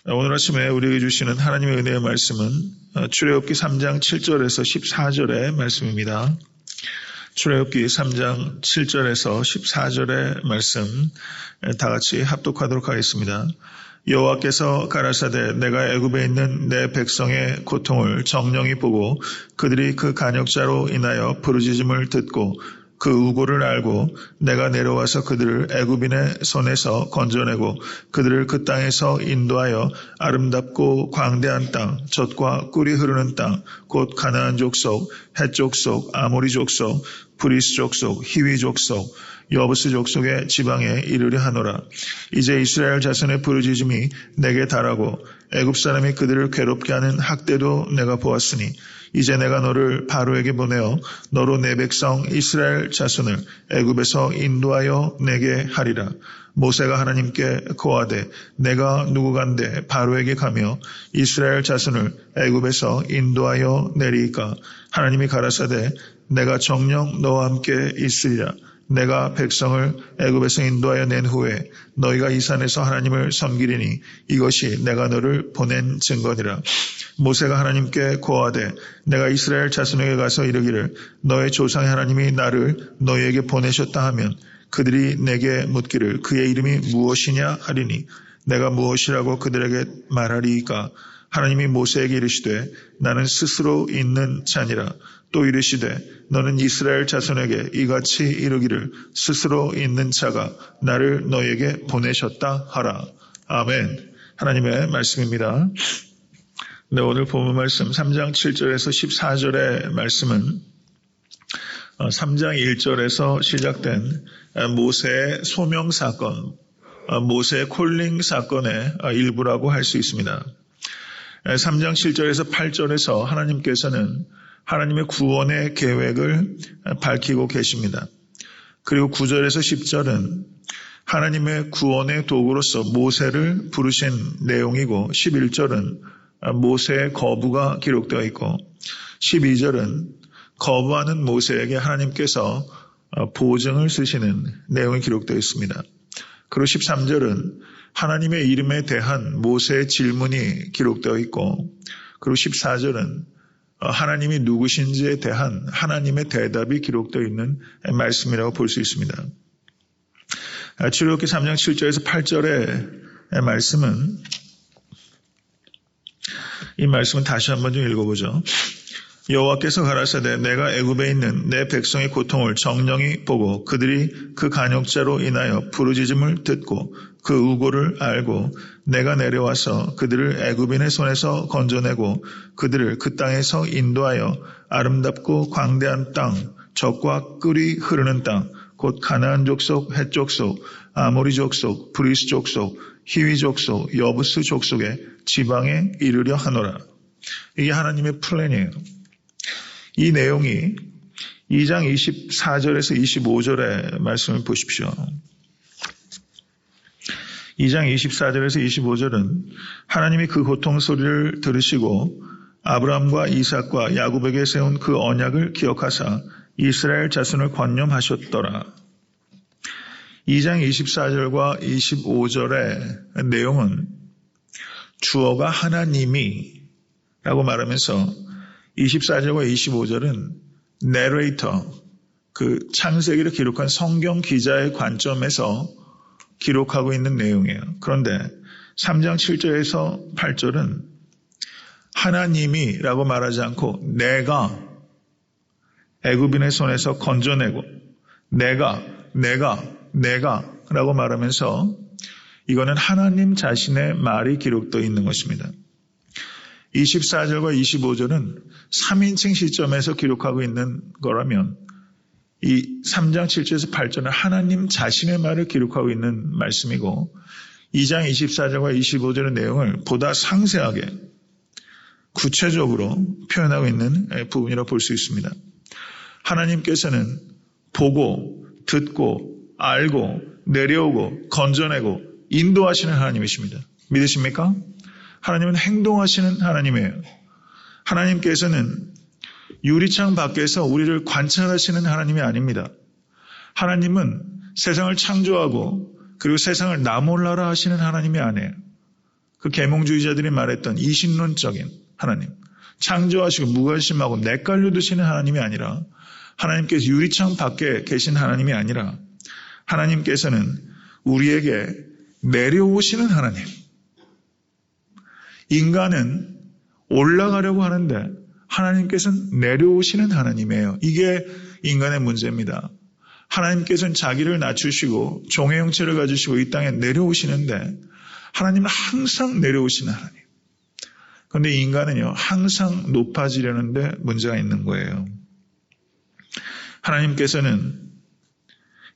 오늘 아침에 우리에게 주시는 하나님의 은혜의 말씀은 출애굽기 3장 7절에서 14절의 말씀입니다. 출애굽기 3장 7절에서 14절의 말씀 다 같이 합독하도록 하겠습니다. 여호와께서 가라사대 내가 애굽에 있는 내 백성의 고통을 정령이 보고 그들이 그 간역자로 인하여 부르짖음을 듣고 그 우고를 알고 내가 내려와서 그들을 애굽인의 손에서 건져내고 그들을 그 땅에서 인도하여 아름답고 광대한 땅, 젖과 꿀이 흐르는 땅, 곧 가나안 족속, 헷 족속, 아모리 족속, 브리스 족속, 히위 족속, 여부스 족속의 지방에 이르려 하노라. 이제 이스라엘 자손의 부르짖음이 내게 달하고 애굽 사람이 그들을 괴롭게 하는 학대도 내가 보았으니 이제 내가 너를 바로에게 보내어 너로 내 백성 이스라엘 자손을 애굽에서 인도하여 내게 하리라. 모세가 하나님께 고하되 내가 누구간데 바로에게 가며 이스라엘 자손을 애굽에서 인도하여 내리이까. 하나님이 가라사대 내가 정녕 너와 함께 있으리라. 내가 백성을 애굽에서 인도하여 낸 후에 너희가 이 산에서 하나님을 섬기리니 이것이 내가 너를 보낸 증거니라. 모세가 하나님께 고하되 내가 이스라엘 자손에게 가서 이르기를 너의 조상의 하나님이 나를 너희에게 보내셨다 하면 그들이 내게 묻기를 그의 이름이 무엇이냐 하리니 내가 무엇이라고 그들에게 말하리이까. 하나님이 모세에게 이르시되 나는 스스로 있는 자니라. 또 이르시되 너는 이스라엘 자손에게 이같이 이르기를 스스로 있는 자가 나를 너희에게 보내셨다 하라. 아멘. 하나님의 말씀입니다. 네, 오늘 본문 말씀 3장 7절에서 14절의 말씀은 3장 1절에서 시작된 모세의 소명 사건, 모세의 콜링 사건의 일부라고 할 수 있습니다. 3장 7절에서 8절에서 하나님께서는 하나님의 구원의 계획을 밝히고 계십니다. 그리고 9절에서 10절은 하나님의 구원의 도구로서 모세를 부르신 내용이고 11절은 모세의 거부가 기록되어 있고 12절은 거부하는 모세에게 하나님께서 보증을 쓰시는 내용이 기록되어 있습니다. 그리고 13절은 하나님의 이름에 대한 모세의 질문이 기록되어 있고 그리고 14절은 하나님이 누구신지에 대한 하나님의 대답이 기록되어 있는 말씀이라고 볼 수 있습니다. 출애굽기 3장 7절에서 8절의 말씀은 이 말씀은 다시 한번 좀 읽어보죠. 여호와께서 가라사대 내가 애굽에 있는 내 백성의 고통을 정령이 보고 그들이 그 간역자로 인하여 부르짖음을 듣고 그 우고를 알고 내가 내려와서 그들을 애굽인의 손에서 건져내고 그들을 그 땅에서 인도하여 아름답고 광대한 땅, 젖과 꿀이 흐르는 땅, 곧 가나안 족속, 헷 족속, 아모리 족속, 브리스 족속, 히위 족속, 여부스 족속의 지방에 이르려 하노라. 이게 하나님의 플랜이에요. 이 내용이 2장 24절에서 25절의 말씀을 보십시오. 2장 24절에서 25절은 하나님이 그 고통 소리를 들으시고 아브라함과 이삭과 야곱에게 세운 그 언약을 기억하사 이스라엘 자손을 권념하셨더라. 2장 24절과 25절의 내용은 주어가 하나님이 라고 말하면서 24절과 25절은 내레이터, 그 창세기를 기록한 성경 기자의 관점에서 기록하고 있는 내용이에요. 그런데 3장 7절에서 8절은 하나님이 라고 말하지 않고 내가 애굽인의 손에서 건져내고 내가 라고 말하면서 이거는 하나님 자신의 말이 기록되어 있는 것입니다. 24절과 25절은 3인칭 시점에서 기록하고 있는 거라면 이 3장 7절에서 8절은 하나님 자신의 말을 기록하고 있는 말씀이고 2장 24절과 25절의 내용을 보다 상세하게 구체적으로 표현하고 있는 부분이라고 볼 수 있습니다. 하나님께서는 보고 듣고 알고 내려오고 건져내고 인도하시는 하나님이십니다. 믿으십니까? 하나님은 행동하시는 하나님이에요. 하나님께서는 유리창 밖에서 우리를 관찰하시는 하나님이 아닙니다. 하나님은 세상을 창조하고 그리고 세상을 나 몰라라 하시는 하나님이 아니에요. 그 계몽주의자들이 말했던 이신론적인 하나님, 창조하시고 무관심하고 냇가를 두시는 하나님이 아니라, 하나님께서 유리창 밖에 계신 하나님이 아니라 하나님께서는 우리에게 내려오시는 하나님. 인간은 올라가려고 하는데 하나님께서는 내려오시는 하나님이에요. 이게 인간의 문제입니다. 하나님께서는 자기를 낮추시고 종의 형체를 가지시고 이 땅에 내려오시는데 하나님은 항상 내려오시는 하나님. 그런데 인간은요, 항상 높아지려는데 문제가 있는 거예요. 하나님께서는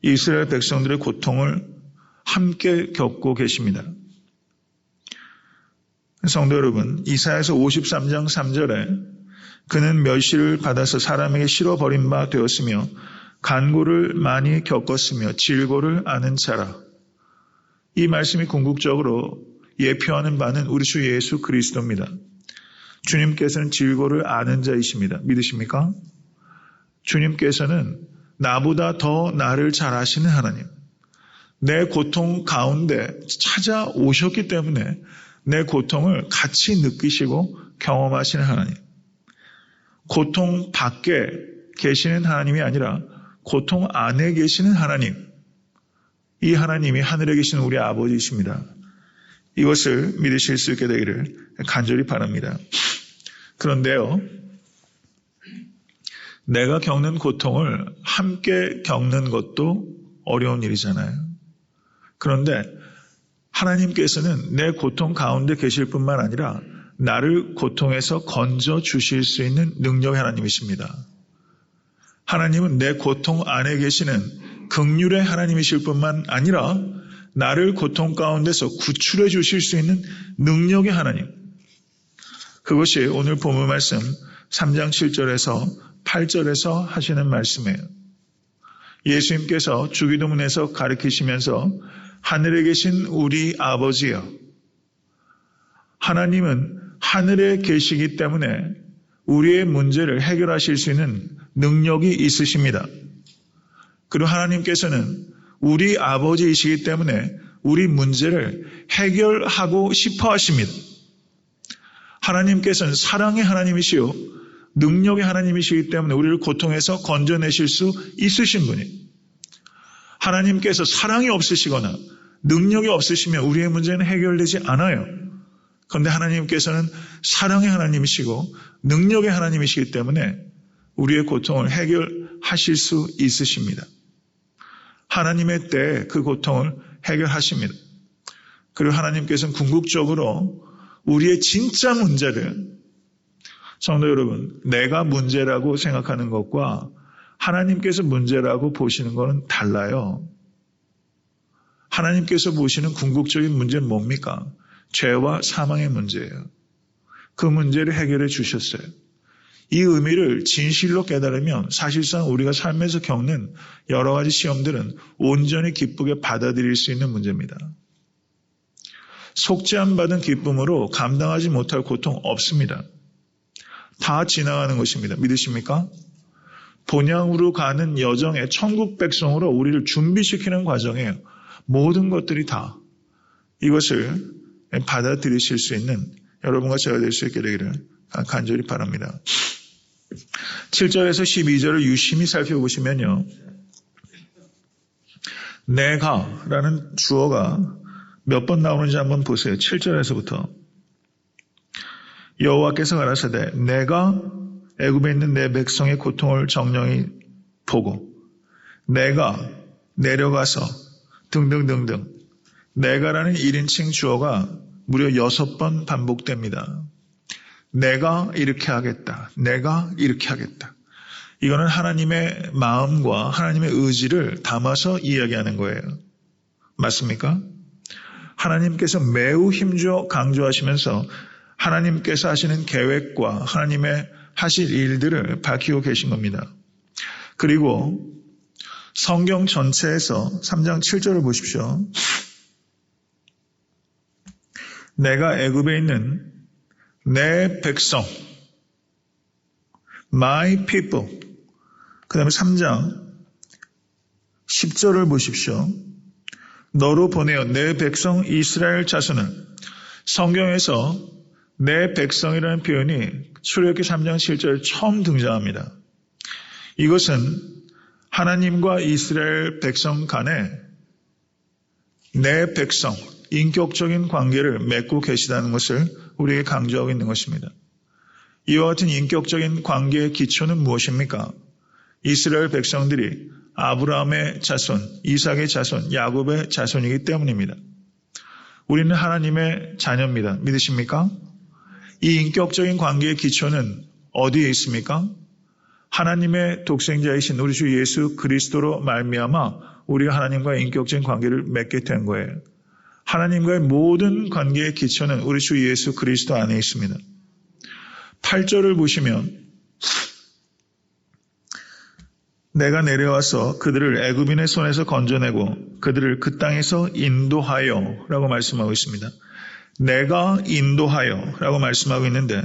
이스라엘 백성들의 고통을 함께 겪고 계십니다. 성도 여러분, 이사야서 53장 3절에 그는 멸시를 받아서 사람에게 실어버린 바 되었으며 간고를 많이 겪었으며 질고를 아는 자라. 이 말씀이 궁극적으로 예표하는 바는 우리 주 예수 그리스도입니다. 주님께서는 질고를 아는 자이십니다. 믿으십니까? 주님께서는 나보다 더 나를 잘 아시는 하나님, 내 고통 가운데 찾아오셨기 때문에 내 고통을 같이 느끼시고 경험하시는 하나님, 고통 밖에 계시는 하나님이 아니라 고통 안에 계시는 하나님, 이 하나님이 하늘에 계신 우리 아버지이십니다. 이것을 믿으실 수 있게 되기를 간절히 바랍니다. 그런데요, 내가 겪는 고통을 함께 겪는 것도 어려운 일이잖아요. 그런데 하나님께서는 내 고통 가운데 계실 뿐만 아니라 나를 고통에서 건져 주실 수 있는 능력의 하나님이십니다. 하나님은 내 고통 안에 계시는 긍휼의 하나님이실 뿐만 아니라 나를 고통 가운데서 구출해 주실 수 있는 능력의 하나님. 그것이 오늘 본문 말씀 3장 7절에서 8절에서 하시는 말씀이에요. 예수님께서 주기도문에서 가르치시면서 하늘에 계신 우리 아버지여, 하나님은 하늘에 계시기 때문에 우리의 문제를 해결하실 수 있는 능력이 있으십니다. 그리고 하나님께서는 우리 아버지이시기 때문에 우리 문제를 해결하고 싶어 하십니다. 하나님께서는 사랑의 하나님이시요 능력의 하나님이시기 때문에 우리를 고통에서 건져내실 수 있으신 분이, 하나님께서 사랑이 없으시거나 능력이 없으시면 우리의 문제는 해결되지 않아요. 그런데 하나님께서는 사랑의 하나님이시고 능력의 하나님이시기 때문에 우리의 고통을 해결하실 수 있으십니다. 하나님의 때에 그 고통을 해결하십니다. 그리고 하나님께서는 궁극적으로 우리의 진짜 문제를, 성도 여러분, 내가 문제라고 생각하는 것과 하나님께서 문제라고 보시는 것은 달라요. 하나님께서 보시는 궁극적인 문제는 뭡니까? 죄와 사망의 문제예요. 그 문제를 해결해 주셨어요. 이 의미를 진실로 깨달으면 사실상 우리가 삶에서 겪는 여러 가지 시험들은 온전히 기쁘게 받아들일 수 있는 문제입니다. 속죄함 받은 기쁨으로 감당하지 못할 고통 없습니다. 다 지나가는 것입니다. 믿으십니까? 본향으로 가는 여정에 천국 백성으로 우리를 준비시키는 과정이에요. 모든 것들이 다 이것을 받아들이실 수 있는 여러분과 제가 될 수 있게 되기를 간절히 바랍니다. 7절에서 12절을 유심히 살펴보시면요, 내가라는 주어가 몇 번 나오는지 한번 보세요. 7절에서부터 여호와께서 가라사대 내가 애굽에 있는 내 백성의 고통을 정령히 보고 내가 내려가서 등등등등, 내가라는 1인칭 주어가 무려 6번 반복됩니다. 내가 이렇게 하겠다. 내가 이렇게 하겠다. 이거는 하나님의 마음과 하나님의 의지를 담아서 이야기하는 거예요. 맞습니까? 하나님께서 매우 힘주어 강조하시면서 하나님께서 하시는 계획과 하나님의 하실 일들을 밝히고 계신 겁니다. 그리고 성경 전체에서 3장 7절을 보십시오. 내가 애굽에 있는 내 백성, my people. 그 다음에 3장 10절을 보십시오. 너로 보내어 내 백성 이스라엘 자손을 성경에서 내 백성이라는 표현이 출애굽기 3장 7절에 처음 등장합니다. 이것은 하나님과 이스라엘 백성 간에 내 백성, 인격적인 관계를 맺고 계시다는 것을 우리에게 강조하고 있는 것입니다. 이와 같은 인격적인 관계의 기초는 무엇입니까? 이스라엘 백성들이 아브라함의 자손, 이삭의 자손, 야곱의 자손이기 때문입니다. 우리는 하나님의 자녀입니다. 믿으십니까? 이 인격적인 관계의 기초는 어디에 있습니까? 하나님의 독생자이신 우리 주 예수 그리스도로 말미암아 우리가 하나님과의 인격적인 관계를 맺게 된 거예요. 하나님과의 모든 관계의 기초는 우리 주 예수 그리스도 안에 있습니다. 8절을 보시면 내가 내려와서 그들을 애굽인의 손에서 건져내고 그들을 그 땅에서 인도하여 라고 말씀하고 있습니다. 내가 인도하여 라고 말씀하고 있는데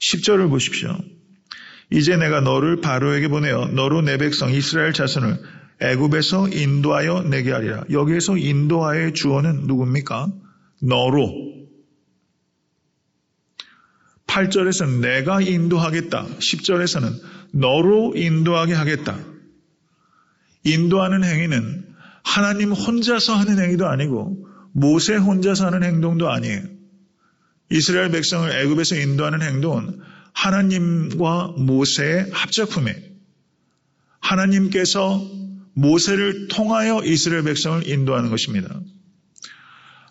10절을 보십시오. 이제 내가 너를 바로에게 보내어 너로 내 백성 이스라엘 자손을 애굽에서 인도하여 내게 하리라. 여기에서 인도하여의 주어는 누굽니까? 너로. 8절에서는 내가 인도하겠다. 10절에서는 너로 인도하게 하겠다. 인도하는 행위는 하나님 혼자서 하는 행위도 아니고 모세 혼자서 하는 행동도 아니에요. 이스라엘 백성을 애굽에서 인도하는 행동은 하나님과 모세의 합작품이에요. 하나님께서 모세를 통하여 이스라엘 백성을 인도하는 것입니다.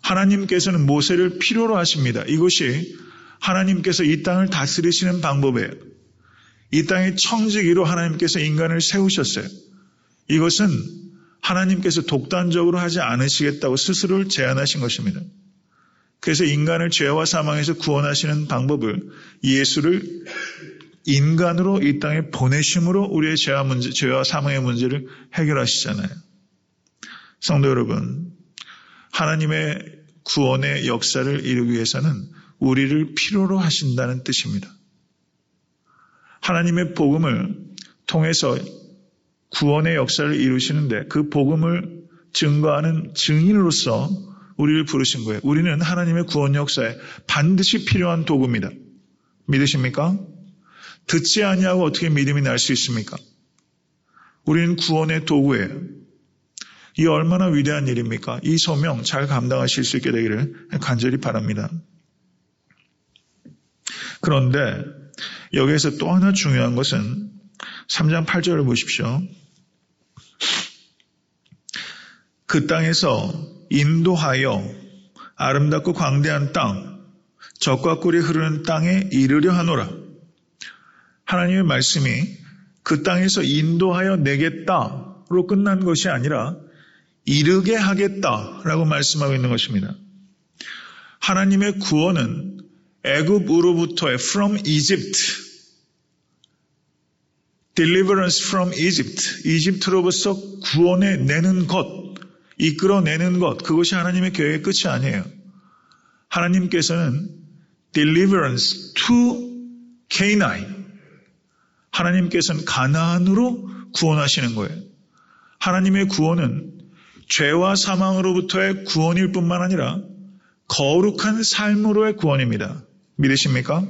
하나님께서는 모세를 필요로 하십니다. 이것이 하나님께서 이 땅을 다스리시는 방법이에요. 이 땅의 청지기로 하나님께서 인간을 세우셨어요. 이것은 하나님께서 독단적으로 하지 않으시겠다고 스스로를 제안하신 것입니다. 그래서 인간을 죄와 사망에서 구원하시는 방법을 예수를 인간으로 이 땅에 보내심으로 우리의 죄와 사망의 문제를 해결하시잖아요. 성도 여러분, 하나님의 구원의 역사를 이루기 위해서는 우리를 필요로 하신다는 뜻입니다. 하나님의 복음을 통해서 구원의 역사를 이루시는데 그 복음을 증거하는 증인으로서 우리를 부르신 거예요. 우리는 하나님의 구원 역사에 반드시 필요한 도구입니다. 믿으십니까? 듣지 아니하고 어떻게 믿음이 날 수 있습니까? 우리는 구원의 도구예요. 이 얼마나 위대한 일입니까? 이 소명 잘 감당하실 수 있게 되기를 간절히 바랍니다. 그런데 여기에서 또 하나 중요한 것은 3장 8절을 보십시오. 그 땅에서 인도하여 아름답고 광대한 땅, 젖과 꿀이 흐르는 땅에 이르려 하노라. 하나님의 말씀이 그 땅에서 인도하여 내겠다로 끝난 것이 아니라 이르게 하겠다라고 말씀하고 있는 것입니다. 하나님의 구원은 애굽으로부터의 from Egypt, deliverance from Egypt, 이집트로부터 구원해 내는 것, 이끌어내는 것, 그것이 하나님의 계획의 끝이 아니에요. 하나님께서는 deliverance to Canaan, 하나님께서는 가나안으로 구원하시는 거예요. 하나님의 구원은 죄와 사망으로부터의 구원일 뿐만 아니라 거룩한 삶으로의 구원입니다. 믿으십니까?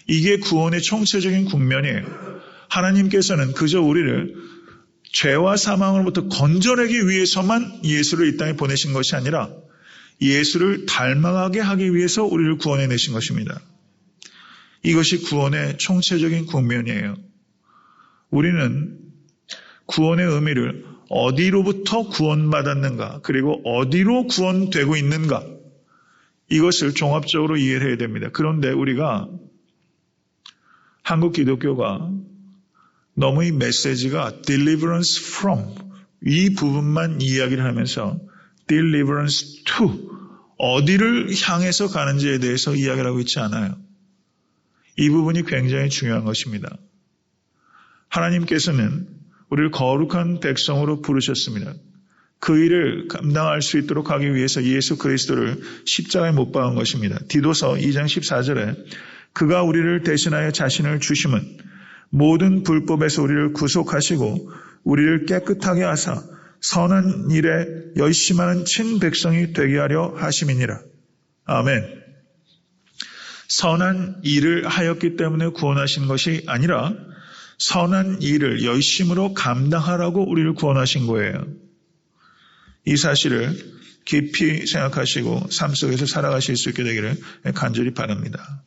이게 구원의 총체적인 국면이에요. 하나님께서는 그저 우리를 죄와 사망으로부터 건져내기 위해서만 예수를 이 땅에 보내신 것이 아니라 예수를 닮아가게 하기 위해서 우리를 구원해내신 것입니다. 이것이 구원의 총체적인 국면이에요. 우리는 구원의 의미를 어디로부터 구원받았는가, 그리고 어디로 구원되고 있는가, 이것을 종합적으로 이해를 해야 됩니다. 그런데 우리가 한국 기독교가 너무 이 메시지가 deliverance from 이 부분만 이야기를 하면서 deliverance to 어디를 향해서 가는지에 대해서 이야기를 하고 있지 않아요. 이 부분이 굉장히 중요한 것입니다. 하나님께서는 우리를 거룩한 백성으로 부르셨습니다. 그 일을 감당할 수 있도록 하기 위해서 예수 그리스도를 십자가에 못 박은 것입니다. 디도서 2장 14절에 그가 우리를 대신하여 자신을 주심은 모든 불법에서 우리를 구속하시고 우리를 깨끗하게 하사 선한 일에 열심하는 친백성이 되게 하려 하심이니라. 아멘. 선한 일을 하였기 때문에 구원하신 것이 아니라 선한 일을 열심으로 감당하라고 우리를 구원하신 거예요. 이 사실을 깊이 생각하시고 삶 속에서 살아가실 수 있게 되기를 간절히 바랍니다.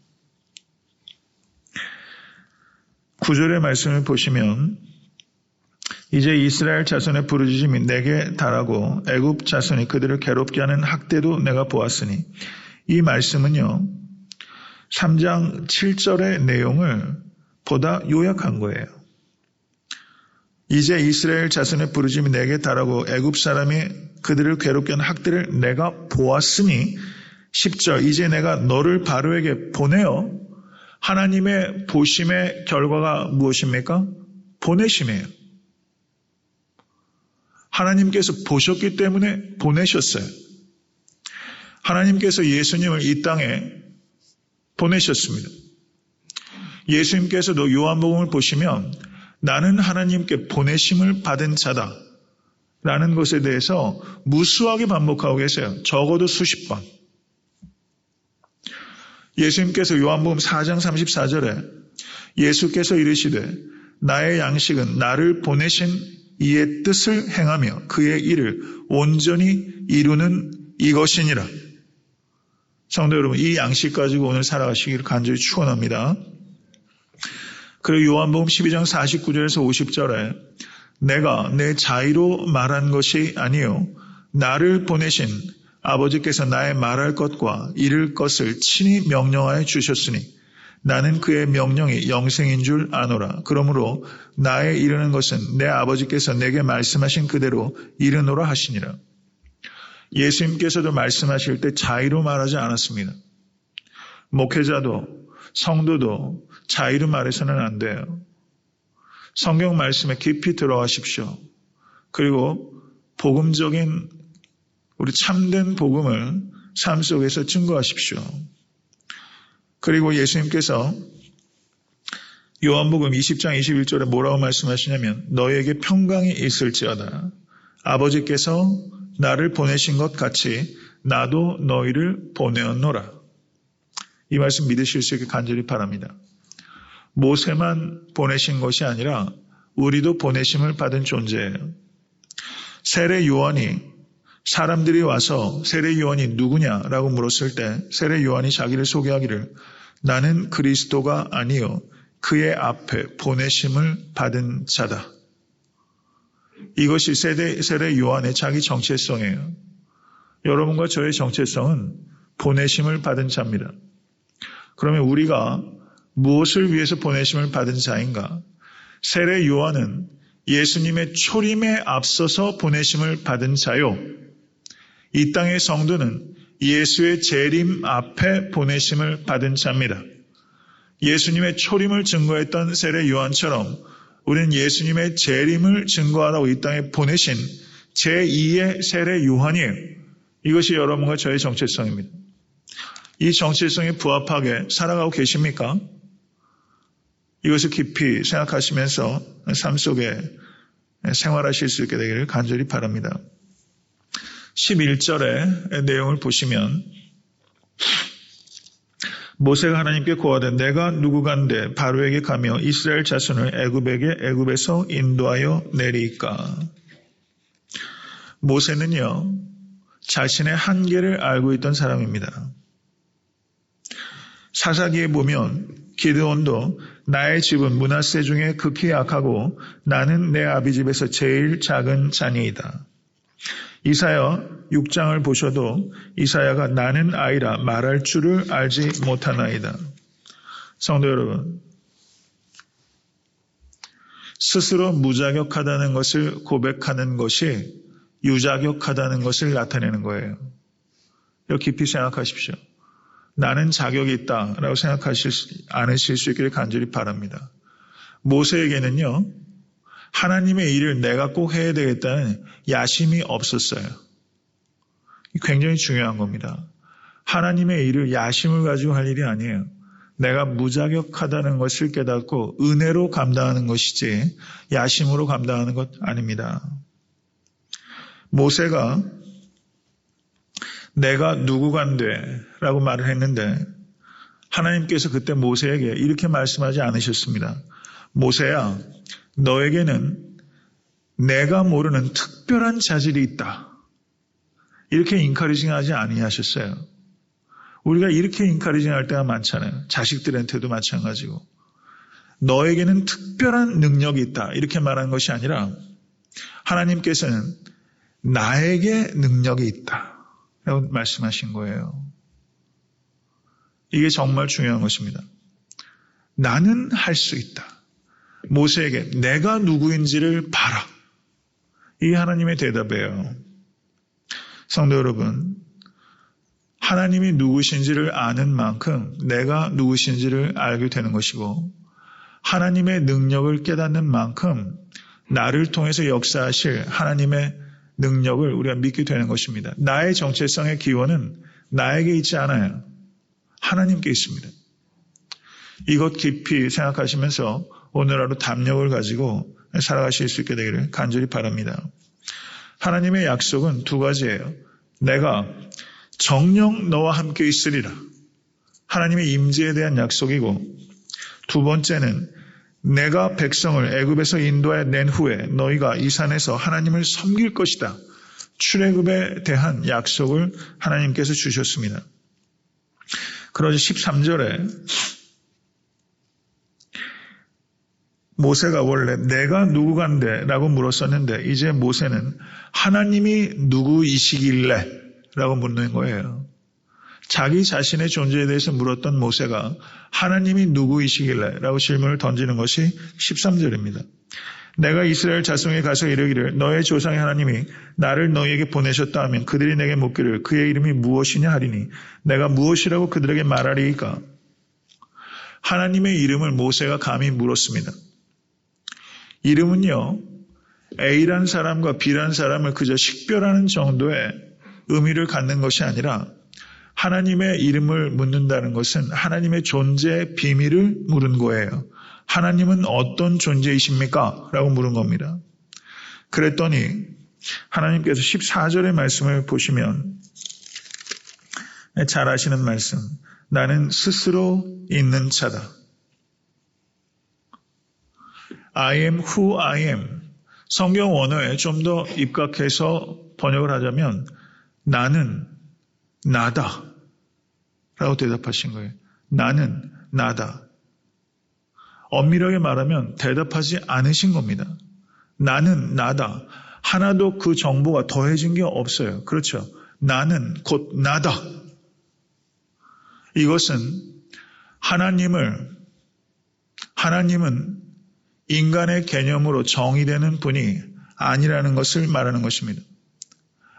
9절의 말씀을 보시면 이제 이스라엘 자손의 부르짖음이 내게 달하고 애굽 자손이 그들을 괴롭게 하는 학대도 내가 보았으니, 이 말씀은요 3장 7절의 내용을 보다 요약한 거예요. 이제 이스라엘 자손의 부르짖음이 내게 달하고 애굽 사람이 그들을 괴롭게 하는 학대를 내가 보았으니, 10절 이제 내가 너를 바로에게 보내어. 하나님의 보심의 결과가 무엇입니까? 보내심이에요. 하나님께서 보셨기 때문에 보내셨어요. 하나님께서 예수님을 이 땅에 보내셨습니다. 예수님께서도 요한복음을 보시면 나는 하나님께 보내심을 받은 자다 라는 것에 대해서 무수하게 반복하고 계세요. 적어도 수십 번. 예수님께서 요한복음 4장 34절에 예수께서 이르시되 나의 양식은 나를 보내신 이의 뜻을 행하며 그의 일을 온전히 이루는 이것이니라. 성도 여러분, 이 양식 가지고 오늘 살아가시기를 간절히 축원합니다. 그리고 요한복음 12장 49절에서 50절에 내가 내 자의로 말한 것이 아니요 나를 보내신 아버지께서 나의 말할 것과 이룰 것을 친히 명령하여 주셨으니 나는 그의 명령이 영생인 줄 아노라. 그러므로 나의 이르는 것은 내 아버지께서 내게 말씀하신 그대로 이르노라 하시니라. 예수님께서도 말씀하실 때 자의로 말하지 않았습니다. 목회자도 성도도 자의로 말해서는 안 돼요. 성경 말씀에 깊이 들어가십시오. 그리고 복음적인 우리 참된 복음을 삶 속에서 증거하십시오. 그리고 예수님께서 요한복음 20장 21절에 뭐라고 말씀하시냐면 너에게 평강이 있을지어다. 아버지께서 나를 보내신 것 같이 나도 너희를 보내었노라. 이 말씀 믿으실 수 있게 간절히 바랍니다. 모세만 보내신 것이 아니라 우리도 보내심을 받은 존재예요. 세례 요한이 사람들이 와서 세례 요한이 누구냐라고 물었을 때 세례 요한이 자기를 소개하기를 나는 그리스도가 아니요 그의 앞에 보내심을 받은 자다. 이것이 세례 요한의 자기 정체성이에요. 여러분과 저의 정체성은 보내심을 받은 자입니다. 그러면 우리가 무엇을 위해서 보내심을 받은 자인가? 세례 요한은 예수님의 초림에 앞서서 보내심을 받은 자요. 이 땅의 성도는 예수의 재림 앞에 보내심을 받은 자입니다. 예수님의 초림을 증거했던 세례 요한처럼 우리는 예수님의 재림을 증거하라고 이 땅에 보내신 제2의 세례 요한이에요. 이것이 여러분과 저의 정체성입니다. 이 정체성에 부합하게 살아가고 계십니까? 이것을 깊이 생각하시면서 삶 속에 생활하실 수 있게 되기를 간절히 바랍니다. 11절의 내용을 보시면 모세가 하나님께 고하되 내가 누구간데 바로에게 가며 이스라엘 자손을 애굽에서 인도하여 내리이까. 모세는요 자신의 한계를 알고 있던 사람입니다. 사사기에 보면 기드온도 나의 집은 므낫세 중에 극히 약하고 나는 내 아비 집에서 제일 작은 자니이다. 이사야 6장을 보셔도 이사야가 나는 아이라 말할 줄을 알지 못하나이다. 성도 여러분, 스스로 무자격하다는 것을 고백하는 것이 유자격하다는 것을 나타내는 거예요. 이거 깊이 생각하십시오. 나는 자격이 있다라고 생각하실 않으실 수 있기를 간절히 바랍니다. 모세에게는요, 하나님의 일을 내가 꼭 해야 되겠다는 야심이 없었어요. 굉장히 중요한 겁니다. 하나님의 일을 야심을 가지고 할 일이 아니에요. 내가 무자격하다는 것을 깨닫고 은혜로 감당하는 것이지 야심으로 감당하는 것 아닙니다. 모세가 내가 누구간데 라고 말을 했는데 하나님께서 그때 모세에게 이렇게 말씀하지 않으셨습니다. 모세야, 너에게는 내가 모르는 특별한 자질이 있다. 이렇게 인커리징하지 아니하셨어요. 우리가 이렇게 인커리징할 때가 많잖아요. 자식들한테도 마찬가지고. 너에게는 특별한 능력이 있다. 이렇게 말하는 것이 아니라 하나님께서는 나에게 능력이 있다. 라고 말씀하신 거예요. 이게 정말 중요한 것입니다. 나는 할 수 있다. 모세에게 내가 누구인지를 봐라. 이게 하나님의 대답이에요. 성도 여러분, 하나님이 누구신지를 아는 만큼 내가 누구신지를 알게 되는 것이고, 하나님의 능력을 깨닫는 만큼 나를 통해서 역사하실 하나님의 능력을 우리가 믿게 되는 것입니다. 나의 정체성의 기원은 나에게 있지 않아요. 하나님께 있습니다. 이것 깊이 생각하시면서 오늘 하루 담력을 가지고 살아가실 수 있게 되기를 간절히 바랍니다. 하나님의 약속은 두 가지예요. 내가 정녕 너와 함께 있으리라. 하나님의 임재에 대한 약속이고, 두 번째는 내가 백성을 애굽에서 인도해 낸 후에 너희가 이 산에서 하나님을 섬길 것이다. 출애굽에 대한 약속을 하나님께서 주셨습니다. 그러자 13절에 모세가 원래 내가 누구간데 라고 물었었는데 이제 모세는 하나님이 누구이시길래 라고 묻는 거예요. 자기 자신의 존재에 대해서 물었던 모세가 하나님이 누구이시길래 라고 질문을 던지는 것이 13절입니다. 내가 이스라엘 자손에 가서 이르기를 너의 조상의 하나님이 나를 너희에게 보내셨다 하면 그들이 내게 묻기를 그의 이름이 무엇이냐 하리니 내가 무엇이라고 그들에게 말하리이까. 하나님의 이름을 모세가 감히 물었습니다. 이름은요, A란 사람과 B란 사람을 그저 식별하는 정도의 의미를 갖는 것이 아니라 하나님의 이름을 묻는다는 것은 하나님의 존재의 비밀을 물은 거예요. 하나님은 어떤 존재이십니까? 라고 물은 겁니다. 그랬더니 하나님께서 14절의 말씀을 보시면 잘 아시는 말씀, 나는 스스로 있는 자다. I am who I am. 성경 원어에 좀 더 입각해서 번역을 하자면 나는 나다 라고 대답하신 거예요. 나는 나다. 엄밀하게 말하면 대답하지 않으신 겁니다. 나는 나다. 하나도 그 정보가 더해진 게 없어요. 그렇죠. 나는 곧 나다. 이것은 하나님은 인간의 개념으로 정의되는 분이 아니라는 것을 말하는 것입니다.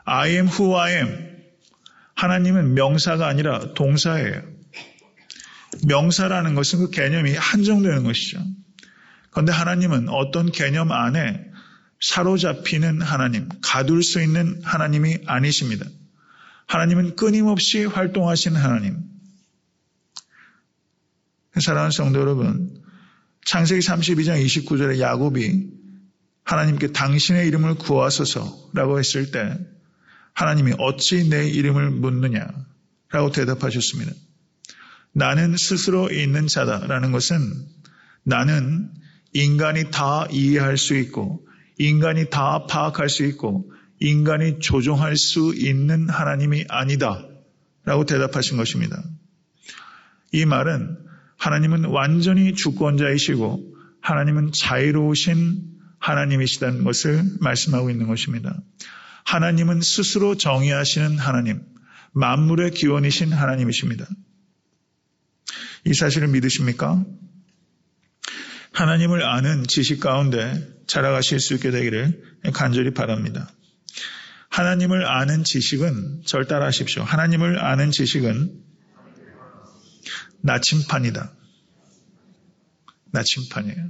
I am who I am. 하나님은 명사가 아니라 동사예요. 명사라는 것은 그 개념이 한정되는 것이죠. 그런데 하나님은 어떤 개념 안에 사로잡히는 하나님, 가둘 수 있는 하나님이 아니십니다. 하나님은 끊임없이 활동하시는 하나님. 사랑하는 성도 여러분, 창세기 32장 29절에 야곱이 하나님께 당신의 이름을 구하소서라고 했을 때 하나님이 어찌 내 이름을 묻느냐라고 대답하셨습니다. 나는 스스로 있는 자다라는 것은 나는 인간이 다 이해할 수 있고 인간이 다 파악할 수 있고 인간이 조종할 수 있는 하나님이 아니다 라고 대답하신 것입니다. 이 말은 하나님은 완전히 주권자이시고 하나님은 자유로우신 하나님이시다는 것을 말씀하고 있는 것입니다. 하나님은 스스로 정의하시는 하나님, 만물의 기원이신 하나님이십니다. 이 사실을 믿으십니까? 하나님을 아는 지식 가운데 자라가실 수 있게 되기를 간절히 바랍니다. 하나님을 아는 지식은 절 따라하십시오. 하나님을 아는 지식은 나침판이다. 나침판이에요.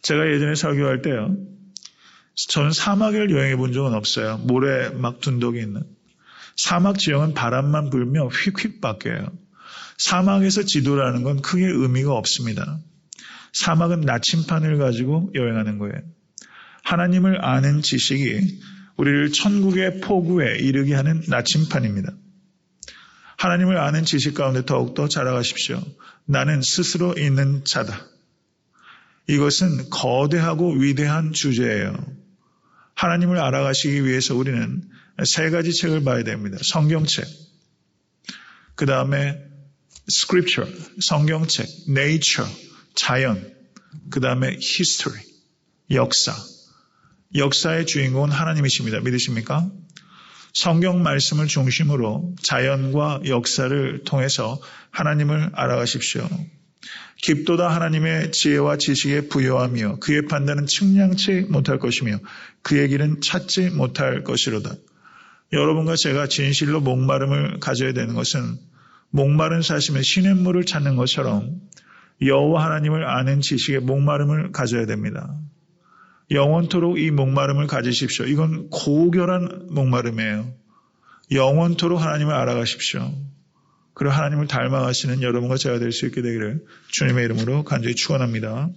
제가 예전에 설교할 때요. 저는 사막을 여행해 본 적은 없어요. 모래 막 둔덕이 있는. 사막 지형은 바람만 불며 휙휙 바뀌어요. 사막에서 지도라는 건 크게 의미가 없습니다. 사막은 나침판을 가지고 여행하는 거예요. 하나님을 아는 지식이 우리를 천국의 포구에 이르게 하는 나침판입니다. 하나님을 아는 지식 가운데 더욱더 자라가십시오. 나는 스스로 있는 자다. 이것은 거대하고 위대한 주제예요. 하나님을 알아가시기 위해서 우리는 세 가지 책을 봐야 됩니다. 성경책, 그 다음에 scripture, 성경책, nature, 자연, 그 다음에 history, 역사. 역사의 주인공은 하나님이십니다. 믿으십니까? 성경 말씀을 중심으로 자연과 역사를 통해서 하나님을 알아가십시오. 깊도다 하나님의 지혜와 지식에 부여하며 그의 판단은 측량치 못할 것이며 그의 길은 찾지 못할 것이로다. 여러분과 제가 진실로 목마름을 가져야 되는 것은 목마른 사심의 시냇물을 찾는 것처럼 여호와 하나님을 아는 지식에 목마름을 가져야 됩니다. 영원토록 이 목마름을 가지십시오. 이건 고결한 목마름이에요. 영원토록 하나님을 알아가십시오. 그리고 하나님을 닮아가시는 여러분과 제가 될 수 있게 되기를 주님의 이름으로 간절히 축원합니다.